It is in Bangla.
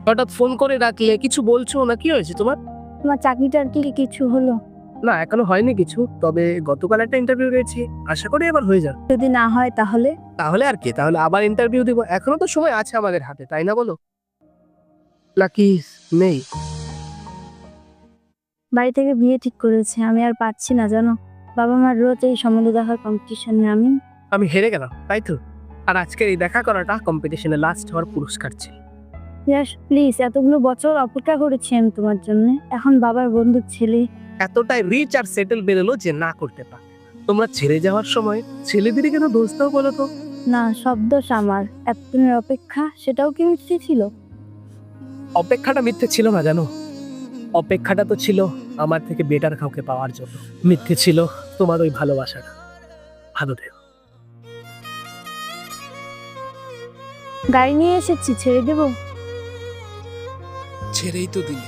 হঠাৎ ফোন করে ডাকলে, কিছু বলছো না, কি হয়েছে তোমার? তোমার চাকরিটার কি কিছু হলো? না, এখনো হয়নি কিছু, তবে গতকাল একটা ইন্টারভিউ দিয়েছি, আশা করি এবার হয়ে যাবে। যদি না হয় তাহলে? তাহলে আর কি, তাহলে আবার ইন্টারভিউ দিব, এখনো তো সময় আছে আমাদের হাতে, তাই না বলো? নাকি নেই? বাড়ি থেকে বিয়ে ঠিক করেছে, আমি আর পাচ্ছি না জানো। বাবা মার রোজ এই সম্বন্ধ দেখার কম্পিটিশনে আমি হেরে গেলাম, তাই তো? আর আজকের এই দেখা করাটা কম্পিটিশনে লাস্ট হওয়ার পুরস্কার ছিল। প্লিজ, এতগুলো বছর অপেক্ষা করেছি আমি তোমার জন্য, এখন বাবার বন্ধুর ছেলে। এতটাই রিচ আর সেটেল বেরোলো যে না করতে পারে। তোমরা ছেড়ে যাওয়ার সময় ছেলেদেরই কেন দোষ দাও বলো তো? না, সব দোষ আমার। এতদিনের অপেক্ষা, সেটাও কি মিথ্যে ছিল? অপেক্ষাটা মিথ্যে ছিল না জানো, অপেক্ষাটা তো ছিল আমার থেকে বেটার কাউকে পাওয়ার জন্য। মিথ্যে ছিল তোমার ওই ভালোবাসাটা। ভালো থেকো। গাড়ি নিয়ে এসেছি, ছেড়ে দেবো? ছেড়েই তো দিলে।